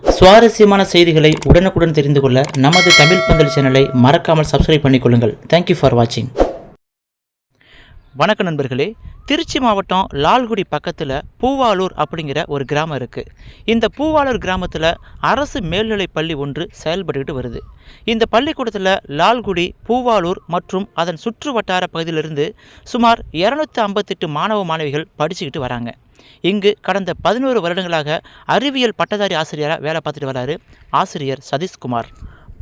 சுவாரஸ்யமான செய்திகளை உடனுக்குடன் தெரிந்து கொள்ள நமது தமிழ் பந்தல் சேனலை மறக்காமல் சப்ஸ்கிரைப் பண்ணிக்கொள்ளுங்கள். தேங்க்யூ ஃபார் வாட்சிங். வணக்க நண்பர்களே, திருச்சி மாவட்டம் லால்குடி பக்கத்தில் பூவாலூர் அப்படிங்கிற ஒரு கிராமம் இருக்குது. இந்த பூவாலூர் கிராமத்தில் அரசு மேல்நிலைப் பள்ளி ஒன்று செயல்பட்டுக்கிட்டு வருது. இந்த பள்ளிக்கூடத்தில் லால்குடி, பூவாலூர் மற்றும் அதன் சுற்று வட்டார பகுதியிலிருந்து சுமார் 258 மாணவ மாணவிகள் படிச்சுக்கிட்டு வராங்க. இங்கு கடந்த 11 வருடங்களாக அறிவியல் பட்டதாரி ஆசிரியராக வேலை பார்த்துட்டு வராரு ஆசிரியர் சதீஷ்குமார்.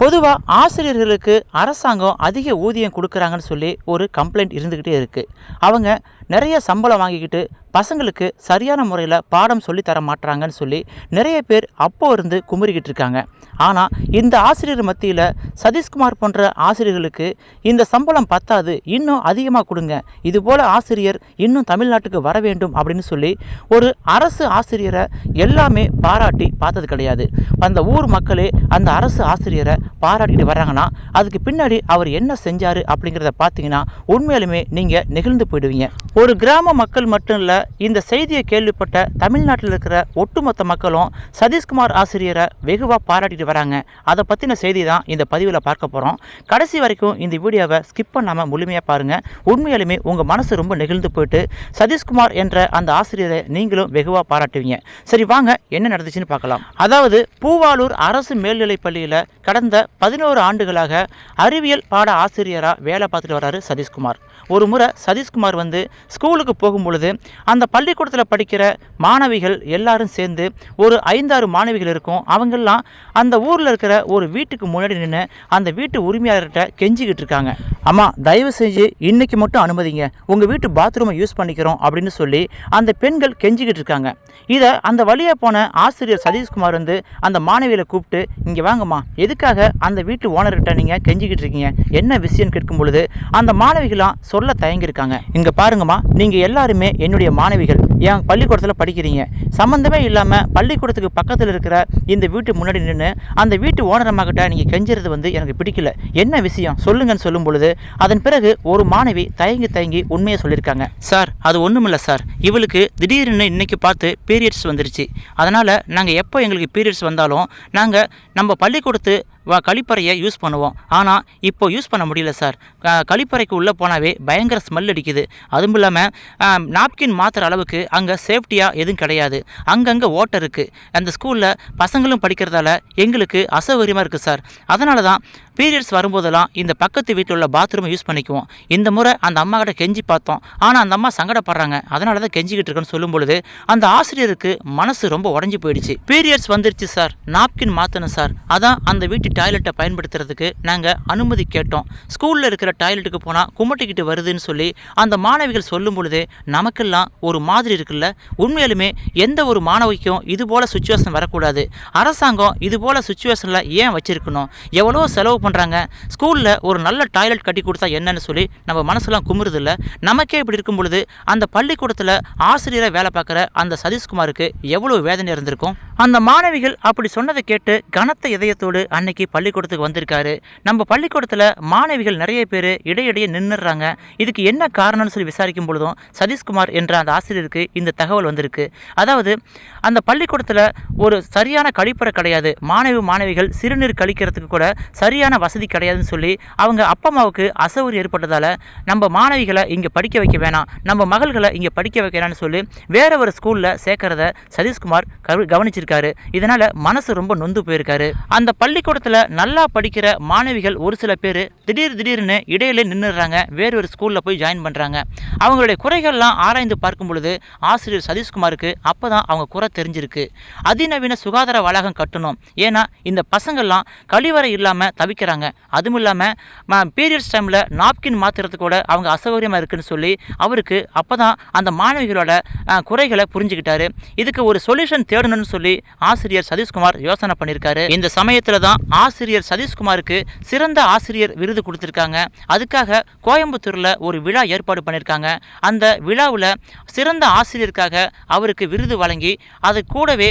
பொதுவாக ஆசிரியர்களுக்கு அரசாங்கம் அதிக ஊதியம் கொடுக்குறாங்கன்னு சொல்லி ஒரு கம்ப்ளைண்ட் இருந்துக்கிட்டே இருக்குது. அவங்க நிறைய சம்பளம் வாங்கிக்கிட்டு பசங்களுக்கு சரியான முறையில் பாடம் சொல்லி தர மாட்டாங்கன்னு சொல்லி நிறைய பேர் அப்போ இருந்து குமுறிக்கிட்டு இருக்காங்க. ஆனால் இந்த ஆசிரியர் மத்தியில் சதீஷ்குமார் போன்ற ஆசிரியர்களுக்கு இந்த சம்பளம் பத்தாது, இன்னும் அதிகமாக கொடுங்க, இதுபோல் ஆசிரியர் இன்னும் தமிழ்நாட்டுக்கு வர வேண்டும் அப்படின்னு சொல்லி ஒரு அரசு ஆசிரியரை எல்லாமே பாராட்டி பார்த்தது கிடையாது. அந்த ஊர் மக்களே அந்த அரசு ஆசிரியரை பாராட்டிட்டு வர்றாங்கன்னா அதுக்கு பின்னாடி அவர் என்ன செஞ்சார் அப்படிங்கிறத பார்த்தீங்கன்னா உண்மையிலுமே நீங்கள் நெகிழ்ந்து போயிடுவீங்க. ஒரு கிராம மக்கள் மட்டும் இல்லை, இந்த செய்தியை கேள்விப்பட்ட தமிழ்நாட்டில் இருக்கிற ஒட்டுமொத்த மக்களும் சதீஷ்குமார் ஆசிரியரை வெகுவாக பாராட்டிட்டு வராங்க. அதை பற்றின செய்தி தான் இந்த பதிவில் பார்க்க போகிறோம். கடைசி வரைக்கும் இந்த வீடியோவை ஸ்கிப் பண்ணாமல் முழுமையாக பாருங்கள். உண்மையிலுமே உங்கள் மனசு ரொம்ப நெகிழ்ந்து போயிட்டு சதீஷ்குமார் என்ற அந்த ஆசிரியரை நீங்களும் வெகுவாக பாராட்டுவீங்க. சரி வாங்க, என்ன நடந்துச்சுன்னு பார்க்கலாம். அதாவது பூவாலூர் அரசு மேல்நிலைப் பள்ளியில் கடந்த 11 ஆண்டுகளாக அறிவியல் பாட ஆசிரியராக வேலை பார்த்துட்டு வர்றாரு சதீஷ்குமார். ஒரு முறை சதீஷ்குமார் ஸ்கூலுக்கு போகும்பொழுது அந்த பள்ளிக்கூடத்தில் படிக்கிற மாணவிகள் எல்லாரும் சேர்ந்து ஒரு 5-6 மாணவிகள் இருக்கும். அவங்கெல்லாம் அந்த ஊரில் இருக்கிற ஒரு வீட்டுக்கு முன்னாடி நின்று அந்த வீட்டு உரிமையாளர்கிட்ட கெஞ்சிக்கிட்டு இருக்காங்க. அம்மா, தயவு செஞ்சு இன்னைக்கு மட்டும் அனுமதிங்க, உங்கள் வீட்டு பாத்ரூமை யூஸ் பண்ணிக்கிறோம் அப்படின்னு சொல்லி அந்த பெண்கள் கெஞ்சிக்கிட்டு இருக்காங்க. இதை அந்த வழியாக போன ஆசிரியர் சதீஷ்குமார் அந்த மாணவிகளை கூப்பிட்டு, இங்கே வாங்கம்மா, எதுக்காக அந்த வீட்டு ஓனர்கிட்ட நீங்கள் கெஞ்சிக்கிட்டு இருக்கீங்க, என்ன விஷயம்னு கேட்கும் பொழுது அந்த மாணவிகளாம் சொல்ல தயங்கியிருக்காங்க. இங்கே பாருங்கம்மா, நீங்கள் எல்லாருமே என்னுடைய மாணவிகள், என் பள்ளிக்கூடத்தில் படிக்கிறீங்க, சம்மந்தமே இல்லாமல் பள்ளிக்கூடத்துக்கு பக்கத்தில் இருக்கிற இந்த வீட்டு முன்னாடி நின்று அந்த வீட்டு ஓனரம்மாக்கிட்ட நீங்கள் கெஞ்சுறது எனக்கு பிடிக்கல, என்ன விஷயம் சொல்லுங்கன்னு சொல்லும் பொழுது அதன் பிறகு ஒரு மாணவி தயங்கி உண்மையை சொல்லியிருக்காங்க. சார், அது ஒன்றுமில்ல சார், இவளுக்கு திடீர்னு இன்னைக்கு பார்த்து பீரியட்ஸ் வந்துருச்சு. அதனால் நாங்கள் எப்போ எங்களுக்கு பீரியட்ஸ் வந்தாலும் நாங்கள் நம்ம பள்ளிக்கூடத்து கழிப்பறையை யூஸ் பண்ணுவோம். ஆனால் இப்போ யூஸ் பண்ண முடியல சார். கழிப்பறைக்கு உள்ளே போனாவே பயங்கர ஸ்மெல் அடிக்குது. அதுவும் இல்லாமல் நாப்கின் மாற்றுற அளவுக்கு அங்கே சேஃப்டியாக எதுவும் கிடையாது. அங்கங்கே ஓட்டை இருக்குது. அந்த ஸ்கூலில் பசங்களும் படிக்கிறதால எங்களுக்கு அசௌகரியமாக இருக்குது சார். அதனால தான் பீரியட்ஸ் வரும்போதெல்லாம் இந்த பக்கத்து வீட்டில் உள்ள பாத்ரூமை யூஸ் பண்ணிக்குவோம். இந்த முறை அந்த அம்மா கிட்ட கெஞ்சி பார்த்தோம், ஆனால் அந்த அம்மா சங்கடப்படுறாங்க, அதனால தான் கெஞ்சிக்கிட்டு இருக்கேன்னு சொல்லும் பொழுது அந்த ஆசிரியருக்கு மனசு ரொம்ப உடஞ்சி போயிடுச்சு. பீரியட்ஸ் வந்துருச்சு சார், நாப்கின் மாற்றணும் சார், அதான் அந்த வீட்டு டாய்லெட்டை பயன்படுத்துறதுக்கு நாங்கள் அனுமதி கேட்டோம். ஸ்கூலில் இருக்கிற டாய்லெட்டுக்கு போனால் குமட்டிக்கிட்டு வருதுன்னு சொல்லி அந்த மாணவிகள் சொல்லும் பொழுது நமக்கெல்லாம் ஒரு மாதிரி இருக்குல்ல. உண்மையிலுமே எந்த ஒரு மாணவிக்கும் இது போல் சுச்சுவேஷன் வரக்கூடாது. அரசாங்கம் இது போல் சுச்சுவேஷனில் ஏன் வச்சிருக்கணும்? எவ்வளோ செலவு பண்ணுறாங்க. ஸ்கூலில் ஒரு நல்ல டாய்லெட் கட்டி கொடுத்தா என்னன்னு சொல்லி நம்ம மனசுலாம் குமுறுதில்ல. நமக்கே இப்படி இருக்கும் பொழுது அந்த பள்ளிக்கூடத்தில் ஆசிரியரை வேலை பார்க்குற அந்த சதீஷ்குமாருக்கு எவ்வளோ வேதனை இருந்திருக்கும். அந்த மாணவிகள் அப்படி சொன்னதை கேட்டு கனத்த இதயத்தோடு அன்னைக்கு பள்ளிக்கூடத்துக்கு வந்திருக்காரு. நம்ம பள்ளிக்கூடத்தில் மாணவிகள் நிறைய பேர் இடையிடையே நின்றுடுறாங்க. இதுக்கு என்ன காரணம்னு சொல்லி விசாரிக்கும் பொழுதும் சதீஷ்குமார் என்ற அந்த ஆசிரியருக்கு இந்த தகவல் வந்திருக்கு. அதாவது அந்த பள்ளிக்கூடத்தில் ஒரு சரியான கழிப்பறை கிடையாது, மாணவிகள் சிறுநீர் கழிக்கிறதுக்கு கூட சரியான வசதி கிடையாதுன்னு சொல்லி அவங்க அப்பா அம்மாவுக்கு அசௌகரியம் ஏற்பட்டதால் நம்ம மாணவிகளை இங்கே படிக்க வைக்க வேணாம், நம்ம மகள்களை இங்கே படிக்க வைக்கிறான்னு சொல்லி வேற ஒரு ஸ்கூலில் சேர்க்கறத சதீஷ்குமார் கவனிச்சிருக்காரு. இதனால் மனசு ரொம்ப நொந்து போயிருக்காரு. அந்த பள்ளிக்கூடத்தில் நல்லா படிக்கிற மாணவிகள் ஒரு சில பேர் திடீர்னு இடையிலே நின்றுடுறாங்க, வேறொரு ஸ்கூலில் போய் ஜாயின் பண்ணுறாங்க. அவங்களுடைய குறைகள்லாம் ஆராய்ந்து பார்க்கும் பொழுது ஆசிரியர் சதீஷ்குமாருக்கு அப்போ தான் அவங்க குறை தெரிஞ்சிருக்கு. அதிநவீன சுகாதார வளாகம் கட்டணும், ஏன்னா இந்த பசங்கள்லாம் கழிவறை இல்லாமல் தவிக்கிறாங்க. அதுவும் இல்லாமல் பீரியட்ஸ் டைமில் நாப்கின் மாற்றுறதுக்கு கூட அவங்க அசௌகரியமாக இருக்குன்னு சொல்லி அவருக்கு அப்போ தான் அந்த மாணவிகளோட குறைகளை புரிஞ்சுக்கிட்டாரு. இதுக்கு ஒரு சொல்யூஷன் தேடணும்னு சொல்லி ஆசிரியர் சதீஷ்குமார் யோசனை பண்ணியிருக்காரு. இந்த சமயத்தில் தான் ஆசிரியர் சதீஷ்குமாருக்கு சிறந்த ஆசிரியர் விருது கொடுத்துருக்காங்க. அதுக்காக கோயம்புத்தூரில் ஒரு விழா ஏற்பாடு பண்ணியிருக்காங்க. அந்த விழாவில் சிறந்த ஆசிரியருக்காக அவருக்கு விருது வழங்கி அது கூடவே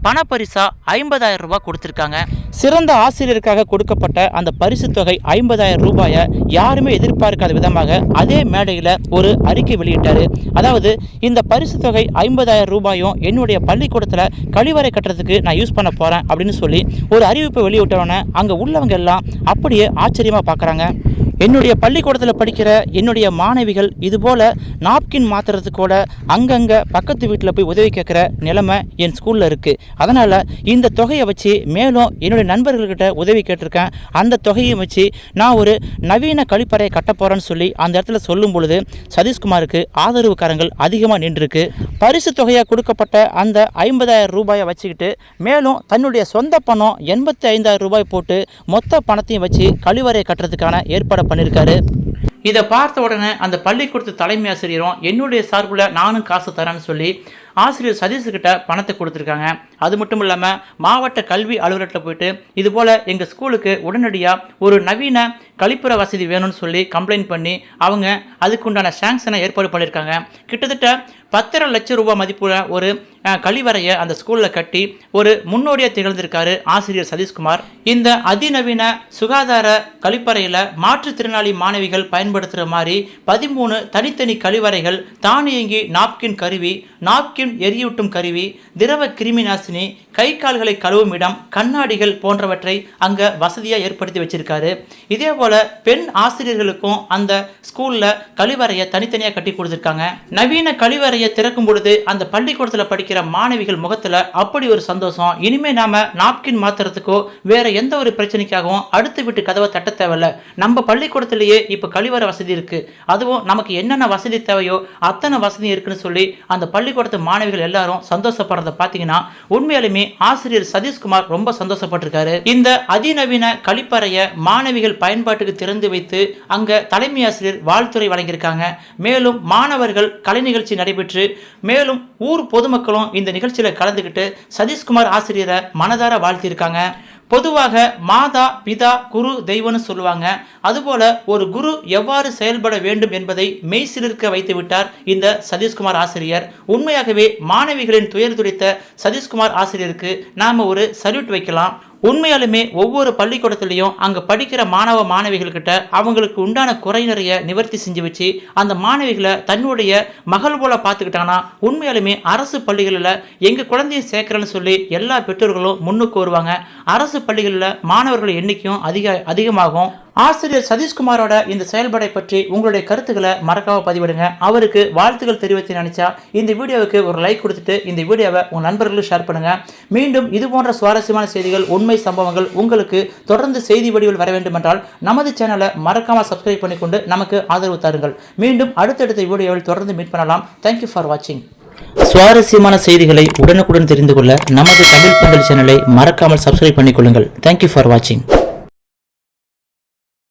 பணப்பரிசா 50,000 ரூபாய் கொடுத்துருக்காங்க. சிறந்த ஆசிரியருக்காக கொடுக்கப்பட்ட அந்த பரிசு தொகை 50,000 ரூபாயை யாருமே எதிர்பார்க்காத விதமாக அதே மேடையில் ஒரு அறிக்கை வெளியிட்டார். அதாவது இந்த பரிசு தொகை 50,000 ரூபாயும் என்னுடைய பள்ளிக்கூடத்தில் கழிவறை கட்டுறதுக்கு நான் யூஸ் பண்ண போகிறேன் அப்படின்னு சொல்லி ஒரு அறிவிப்பை வெளியிட்டோன்னே அங்கே உள்ளவங்க எல்லாம் அப்படியே ஆச்சரியமாக பார்க்குறாங்க. என்னுடைய பள்ளிக்கூடத்தில் படிக்கிற என்னுடைய மாணவிகள் இதுபோல் நாப்கின் மாற்றுறதுக்கு கூட அங்கங்கே பக்கத்து வீட்டில் போய் உதவி கேட்குற நிலைமை என் ஸ்கூலில் இருக்குது. அதனால் இந்த தொகையை வச்சு மேலும் என்னுடைய நண்பர்கள்கிட்ட உதவி கேட்டிருக்கேன். அந்த தொகையை வச்சு நான் ஒரு நவீன கழிப்பறையை கட்ட போகிறேன்னு சொல்லி அந்த இடத்துல சொல்லும் பொழுது சதீஷ்குமாருக்கு ஆதரவு கரங்கள் அதிகமாக நின்றுருக்கு. பரிசு தொகையாக கொடுக்கப்பட்ட அந்த 50,000 ரூபாயை வச்சுக்கிட்டு மேலும் தன்னுடைய சொந்த பணம் 85,000 ரூபாய் போட்டு மொத்த பணத்தையும் வச்சு கழிவறையை கட்டுறதுக்கான ஏற்பாடு பண்ணியிருக்காரு. இதை பார்த்த உடனே அந்த பள்ளிக்கூடத்து தலைமை ஆசிரியரும் என்னுடைய சார்பில் நானும் காசு தரேன்னு சொல்லி ஆசிரியர் சதீஷ்கிட்ட பணத்தை கொடுத்துருக்காங்க. அது மட்டும் இல்லாமல் மாவட்ட கல்வி அலுவலகத்தில் போயிட்டு இதுபோல் எங்கள் ஸ்கூலுக்கு உடனடியாக ஒரு நவீன கழிப்புற வசதி வேணும்னு சொல்லி கம்ப்ளைண்ட் பண்ணி அவங்க அதுக்குண்டான சாங்ஷனை ஏற்பாடு பண்ணியிருக்காங்க. கிட்டத்தட்ட 10.5 லட்சம் ரூபாய் மதிப்புள்ள ஒரு கழிவறையை அந்த ஸ்கூலில் கட்டி ஒரு முன்னோடியாக திகழ்ந்திருக்காரு ஆசிரியர் சதீஷ்குமார். இந்த அதிநவீன சுகாதார கழிப்பறையில் மாற்றுத்திறனாளி மாணவிகள் பயன்படுத்துகிற மாதிரி 13 தனித்தனி கழிவறைகள், தானியங்கி நாப்கின் கருவி, நாப்கின் எரியூட்டும் கருவி, திரவ கிருமி நாசினி, கை கால்களை கழுவும் இடம், கண்ணாடிகள் போன்றவற்றை அங்கே வசதியாக ஏற்படுத்தி வச்சிருக்காரு. இதே போல் பெண் ஆசிரியர்களுக்கும் அந்த ஸ்கூலில் கழிவறையை தனித்தனியாக கட்டி கொடுத்துருக்காங்க. நவீன கழிவறையை திறக்கும் பொழுது அந்த பள்ளிக்கூடத்தில் படிக்கிற மாணவிகள் முகத்தில் அப்படி ஒரு சந்தோஷம். இனிமேல் நாம் நாப்கின் மாற்றுறதுக்கோ வேற எந்த ஒரு பிரச்சனைக்காகவும் அடுத்து விட்டு கதவை தட்ட தேவையில்ல. நம்ம பள்ளிக்கூடத்திலேயே இப்போ கழிவறை வசதி இருக்குது. அதுவும் நமக்கு என்னென்ன வசதி தேவையோ அத்தனை வசதி இருக்குன்னு சொல்லி அந்த பள்ளிக்கூடத்து மாணவிகள் எல்லாரும் சந்தோஷப்படுறதை பார்த்தீங்கன்னா உண்மையாலுமே ஆசிரியர் சதீஷ்குமார் ரொம்ப சந்தோஷப்பட்டிருக்காரு. இந்த அதிநவீன கழிப்பறையை மாணவிகள் பயன்பாட்டுக்கு திறந்து வைத்து அங்க தலைமை ஆசிரியர் வாழ்த்துரை வழங்கியிருக்காங்க. மேலும் மாணவர்கள் கலை நிகழ்ச்சி நடைபெற்று மேலும் ஊர் பொதுமக்களும் இந்த நிகழ்ச்சியில் கலந்துக்கிட்டு சதீஷ்குமார் ஆசிரியரை மனதார வாழ்த்தியிருக்காங்க. பொதுவாக மாதா பிதா குரு தெய்வம்னு சொல்லுவாங்க. அதுபோல ஒரு குரு எவ்வாறு செயல்பட வேண்டும் என்பதை மெய்சிலிருக்க வைத்து விட்டார் இந்த சதீஷ்குமார் ஆசிரியர். உண்மையாகவே மாணவிகளின் துயர் துடைத்த சதீஷ்குமார் ஆசிரியருக்கு நாம ஒரு சல்யூட் வைக்கலாம். உண்மையாலுமே ஒவ்வொரு பள்ளிக்கூடத்துலையும் அங்கே படிக்கிற மாணவ மாணவிகள்கிட்ட அவங்களுக்கு உண்டான குறை நிறைய நிவர்த்தி செஞ்சு வச்சு அந்த மாணவிகளை தன்னுடைய மகள் போல பார்த்துக்கிட்டாங்கன்னா உண்மையாலுமே அரசு பள்ளிகளில் எங்கள் குழந்தையை சேர்க்குறேன்னு சொல்லி எல்லா பெற்றோர்களும் முன்னுக்கு வருவாங்க. அரசு பள்ளிகளில் மாணவர்கள் எண்ணிக்கையும் அதிகமாகும். ஆசிரியர் சதீஷ்குமாரோட இந்த செயல்பாடை பற்றி உங்களுடைய கருத்துக்களை மறக்காம பதிவிடுங்க. அவருக்கு வாழ்த்துக்கள் தெரிவித்து நினைச்சா இந்த வீடியோவுக்கு ஒரு லைக் கொடுத்துட்டு இந்த வீடியோவை உங்கள் நண்பர்களுக்கு ஷேர் பண்ணுங்க. மீண்டும் இது போன்ற சுவாரஸ்யமான செய்திகள், உண்மை சம்பவங்கள் உங்களுக்கு தொடர்ந்து செய்தி வடிவில் வர வேண்டும் என்றால் நமது சேனலை மறக்காம சப்ஸ்கிரைப் பண்ணிக்கொண்டு நமக்கு ஆதரவு தாருங்கள். மீண்டும் அடுத்தடுத்த வீடியோவில் தொடர்ந்து மீட் பண்ணலாம். தேங்க்யூ ஃபார் வாட்சிங். சுவாரஸ்யமான செய்திகளை உடனுக்குடன் தெரிந்து கொள்ள நமது தமிழ் பந்தல் சேனலை மறக்காமல் சப்ஸ்கிரைப் பண்ணிக்கொள்ளுங்கள். தேங்க்யூ ஃபார் வாட்சிங்.